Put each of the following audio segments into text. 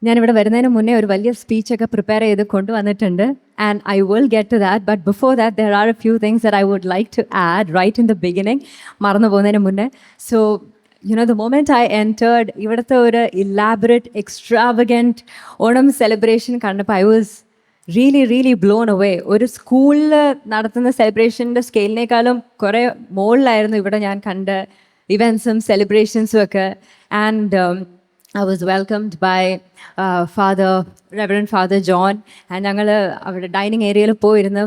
ഞാനിവിടെ വരുന്നതിന് മുന്നേ ഒരു വലിയ സ്പീച്ചൊക്കെ പ്രിപ്പയർ ചെയ്ത് കൊണ്ടുവന്നിട്ടുണ്ട്. And I will get to that. But before that there are a few things that I would like to add right in the beginning, മറന്നു പോകുന്നതിന് മുന്നേ. So the moment I entered, ഇവിടുത്തെ ഒരു ഇലാബറേറ്റ് എക്സ്ട്രാവഗൻറ്റ് ഓണം സെലിബ്രേഷൻ കണ്ടപ്പോൾ I was really blown away. ഒരു സ്കൂളിൽ നടത്തുന്ന സെലിബ്രേഷൻ്റെ സ്കെയിലിനേക്കാളും കുറേ മുകളിലായിരുന്നു ഇവിടെ ഞാൻ കണ്ട ഇവൻസും സെലിബ്രേഷൻസും ഒക്കെ. And I was welcomed by Reverend Father John, and ഞങ്ങൾ അവിടെ ഡൈനിങ് ഏരിയയിൽ പോയിരുന്ന്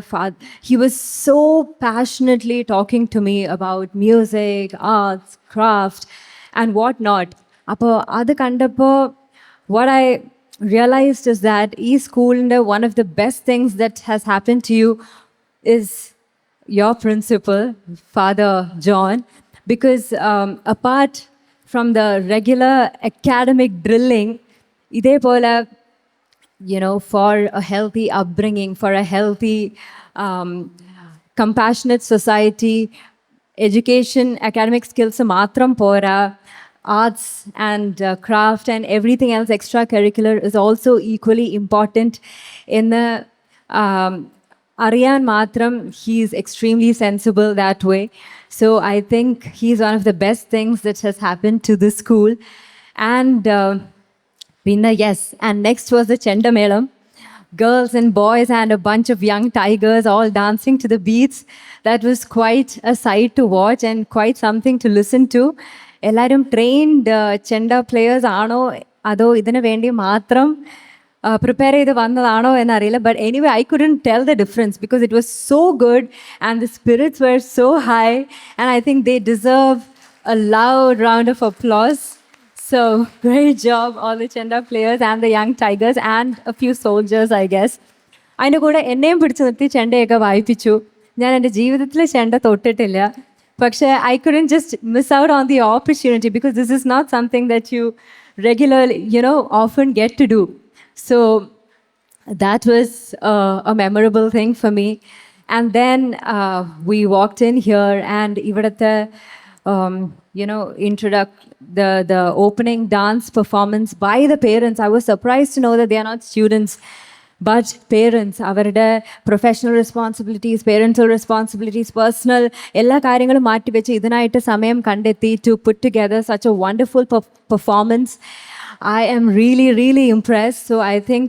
he was so passionately talking to me about music, arts, craft and what not. അപ്പോൾ അത് കണ്ടപ്പോൾ what I realized is that ഈ സ്കൂളിൻ്റെ one of the best things that has happened to you is your principal, Father John, because apart from the regular academic drilling, idepole, for a healthy upbringing, for a healthy, compassionate society, education, academic skills matram pora, arts and craft and everything else extracurricular is also equally important. In the Aryan Matram, he is extremely sensible that way. So I think he's one of the best things that has happened to this school. And yes, and next was the Chendamelam. Girls and boys and a bunch of young tigers all dancing to the beats. That was quite a sight to watch and quite something to listen to. Ellarum trained Chenda players aano ado idine vendi matram prepare ചെയ്ത് വന്നതാണോ എന്നറിയില്ല. But anyway I couldn't tell the difference because it was so good and the spirits were so high and I think they deserve a loud round of applause. So great job all the chenda players and the young tigers and a few soldiers I guess. അതിൻ്റെ കൂടെ എന്നെയും പിടിച്ച് നിർത്തി ചെണ്ടയൊക്കെ വായിപ്പിച്ചു. ഞാൻ എൻ്റെ ജീവിതത്തിൽ ചെണ്ട തൊട്ടിട്ടില്ല. പക്ഷേ I couldn't just miss out on the opportunity because this is not something that you regularly often get to do. So that was a memorable thing for me. And then we walked in here and ivadatte the opening dance performance by the parents. I was surprised to know that they are not students but parents. Avarude professional responsibilities, parental responsibilities, personal ella karyangalum maatti vechu idanayitte samayam kandetti to put together such a wonderful performance. I am really impressed. So I think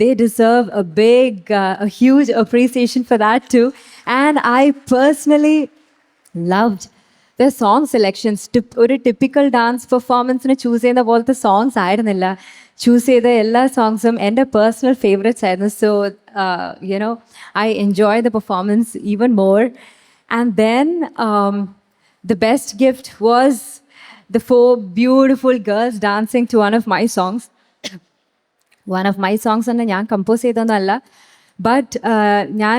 they deserve a huge appreciation for that too. And I personally loved the song selections. ഒരു typical dance performance-ന് choose ചെയ്യുന്ന പോലത്തെ songs ആയിരുന്നില്ല. choose ചെയ്ത എല്ലാ songs-ഉം എൻ്റെ personal favorites ആയിരുന്നു. So I enjoyed the performance even more. And then the best gift was the 4 beautiful girls dancing to one of my songs. One of my songs and ഞാൻ compose ചെയ്തൊന്നുമല്ല, but ഞാൻ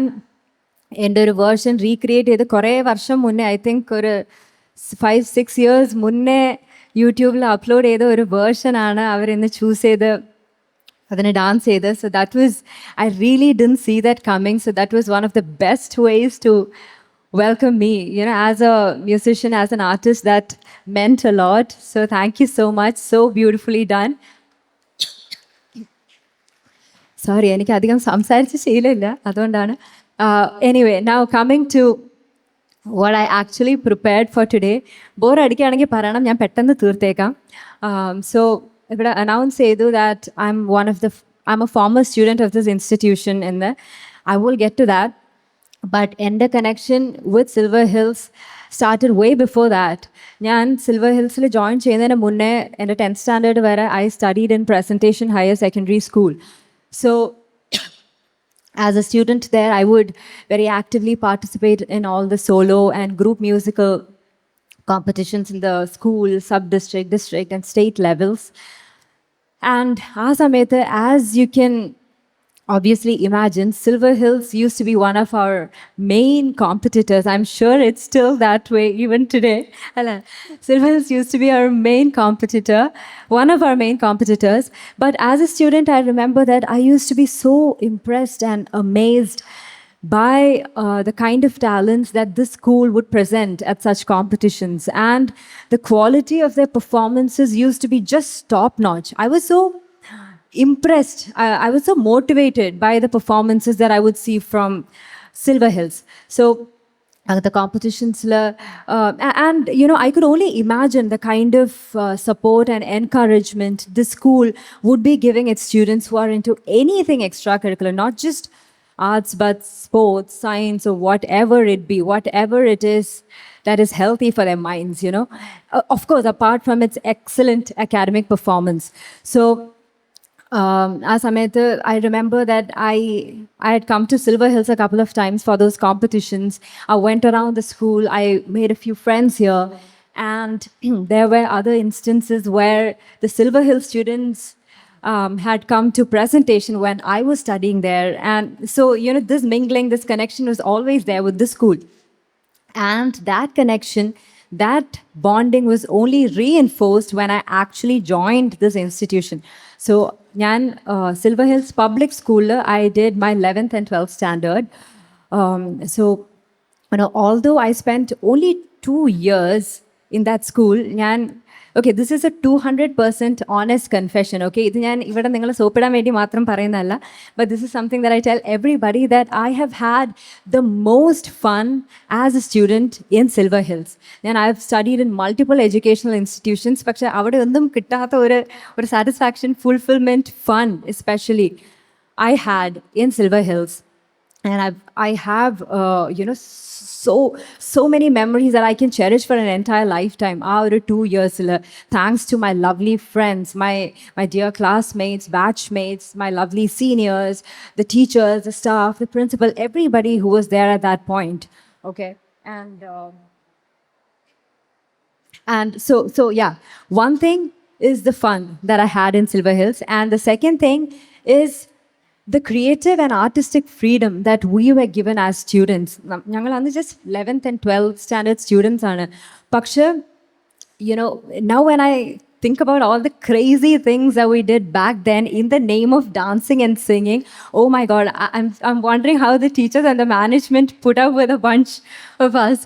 എൻ്റെ ഒരു version recreate ചെയ്ത് കുറേ വർഷം മുന്നേ, I think ഒരു 5-6 years മുന്നേ യൂട്യൂബിൽ അപ്ലോഡ് ചെയ്ത ഒരു വേർഷനാണ് അവരിന്ന് ചൂസ് ചെയ്ത് അതിന് ഡാൻസ് ചെയ്ത്. So that was, I really didn't see that coming. So that was one of the best ways to welcome me, as a musician, as an artist. That meant a lot. So thank you so much. So beautifully done. Sorry, എനിക്ക് അധികം സംസാരിച്ച് ശീലമില്ല, അതുകൊണ്ടാണ്. Anyway, now coming to what I actually prepared for today. Bore അടിക്കുകയാണെങ്കിൽ പറയണം, ഞാൻ പെട്ടെന്ന് തീർത്തേക്കാം. So ഇവിടെ അനൗൺസ് ചെയ്തു that I'm a former student of this institution, and I will get to that. But എൻ്റെ connection with Silver Hills started way before that. ഞാൻ silver ഹിൽസിൽ join ചെയ്യുന്നതിന് മുന്നേ എൻ്റെ 10th standard വരെ I studied in Presentation Higher Secondary School. So as a student there, I would very actively participate in all the solo and group musical competitions in the school, sub-district, district and state levels. And ആ സമയത്ത്, as you can obviously imagine, Silver Hills used to be one of our main competitors. I'm sure it's still that way even today. Silver Hills used to be our main competitor, one of our main competitors. But as a student, I remember that I used to be so impressed and amazed by the kind of talents that this school would present at such competitions. And the quality of their performances used to be just top-notch. I was so impressed. I was so motivated by the performances that I would see from Silver Hills. So the competitions, and I could only imagine the kind of support and encouragement the school would be giving its students who are into anything extracurricular, not just arts, but sports, science, or whatever it be, whatever it is that is healthy for their minds. Of course, apart from its excellent academic performance. So as Amit, I remember that I had come to Silver Hills a couple of times for those competitions. I went around the school. I made a few friends here, and there were other instances where the Silver Hills students had come to presentation when I was studying there, and so this mingling, this connection was always there with the school. And that connection, that bonding was only reinforced when I actually joined this institution. So, Silver Hills Public School, I did my 11th and 12th standard. So, although I spent only 2 years in that school, okay, this is a 200% honest confession, okay? But this is something that I tell everybody, that I have had the most fun as a student in Silver Hills. And I've studied in multiple educational institutions, but satisfaction, fulfillment, fun, especially, I had in Silver Hills. And I have so many memories that I can cherish for an entire lifetime. Out of 2 years, thanks to my lovely friends, my dear classmates, batchmates, my lovely seniors, the teachers, the staff, the principal, everybody who was there at that point. Okay, and so yeah, one thing is the fun that I had in Silver Hills, and the second thing is the creative and artistic freedom that we were given as students. ഞങ്ങൾ just 11th and 12th standard students ആണ്. പക്ഷേ, now when I think about all the crazy things that we did back then in the name of dancing and singing, oh my God, I'm wondering how the teachers and the management put up with a bunch of us.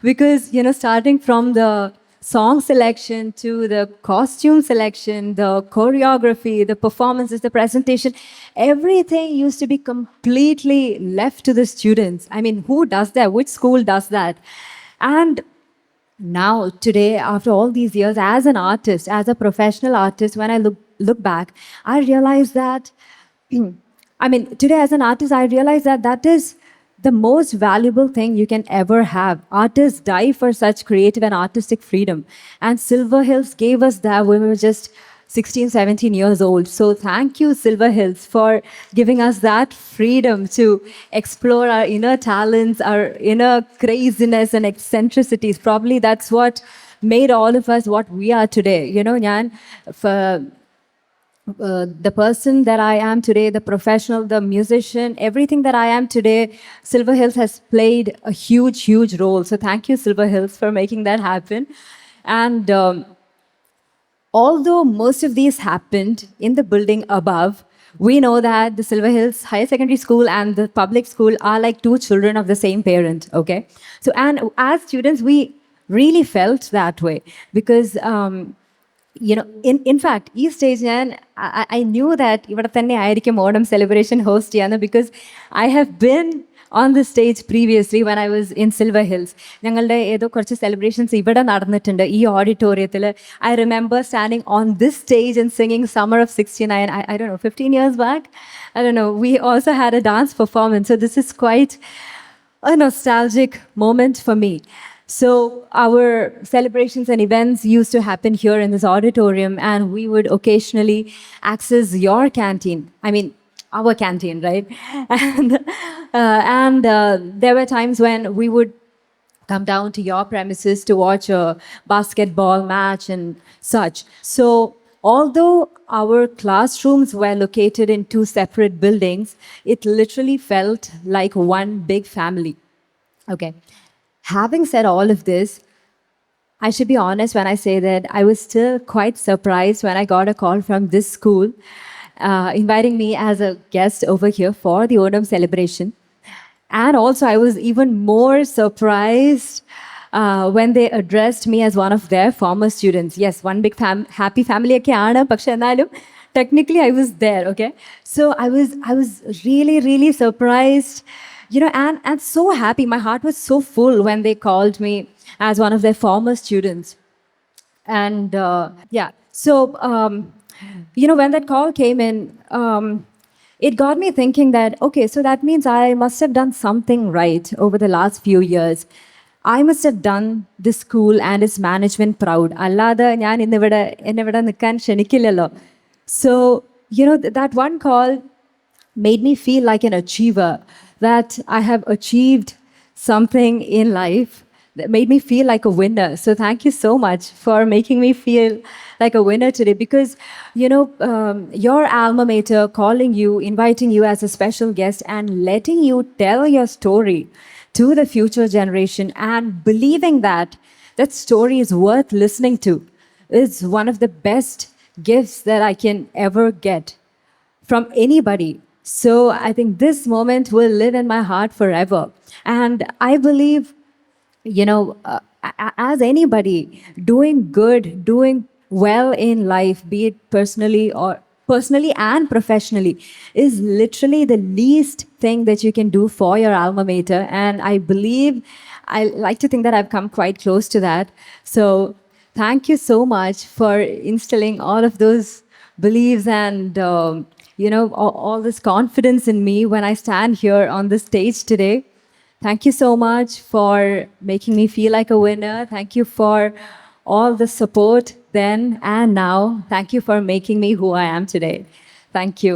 Because, starting from the song selection to the costume selection, the choreography, the performances, the presentation, everything used to be completely left to the students. I mean, who does that? Which school does that? And now, today, after all these years, as an artist, as a professional artist, when I look back, I realize that, today as an artist, I realize that that is the most valuable thing you can ever have. Artists die for such creative and artistic freedom. And Silver Hills gave us that when we were just 16, 17 years old. So thank you, Silver Hills, for giving us that freedom to explore our inner talents, our inner craziness and eccentricities. Probably that's what made all of us what we are today. The person that I am today, the professional, the musician, everything that I am today, Silver Hills has played a huge, huge role. So thank you, Silver Hills, for making that happen. And although most of these happened in the building above, we know that the Silver Hills Higher Secondary School and the public school are like two children of the same parent, okay? So, and as students, we really felt that way because, in fact, this stage, I knew that ഇവിടെ തന്നെ ആയിരിക്കും Onam celebration host ചെയ്യാന്ന്, because I have been on the stage previously when I was in Silver Hills. ഞങ്ങളുടെ ഏതോ കുറച്ച് celebrations ഇവിടെ നടന്നിട്ടുണ്ട് ഈ ഓഡിറ്റോറിയത്തിൽ. I remember standing on this stage and singing Summer of 69. I don't know, 15 years back? I don't know. We also had a dance performance. So this is quite a nostalgic moment for me. So our celebrations and events used to happen here in this auditorium, and we would occasionally access your canteen. I mean, our canteen, right? And there were times when we would come down to your premises to watch a basketball match and such. So although our classrooms were located in two separate buildings, it literally felt like one big family. Okay. Having said all of this, I should be honest when I say that I was still quite surprised when I got a call from this school inviting me as a guest over here for the Onam celebration. And also, I was even more surprised when they addressed me as one of their former students. Yes, one big happy family ഒക്കെ ആണ്, പക്ഷെ എന്നാലും Technically, I was there. Okay, so I was really really surprised, and so happy. My heart was so full when they called me as one of their former students. And yeah, so when that call came in, it got me thinking that, okay, so that means I must have done something right over the last few years. I must have done this school and its management proud. അല്ലാതെ ഞാൻ എന്നെ ഇവിടെ നിൽക്കാൻ ക്ഷണിക്കില്ലല്ലോ. So that one call made me feel like an achiever, that I have achieved something in life that made me feel like a winner. So thank you so much for making me feel like a winner today, because your alma mater calling you, inviting you as a special guest, and letting you tell your story to the future generation, and believing that that story is worth listening to, is one of the best gifts that I can ever get from anybody. So I think this moment will live in my heart forever. And I believe, as anybody, doing good, doing well in life, be it personally and professionally, is literally the least thing that you can do for your alma mater. And I like to think that I've come quite close to that. So thank you so much for instilling all of those beliefs and all this confidence in me when I stand here on the stage today. Thank you so much for making me feel like a winner. Thank you for all the support then and now. Thank you for making me who I am today. Thank you.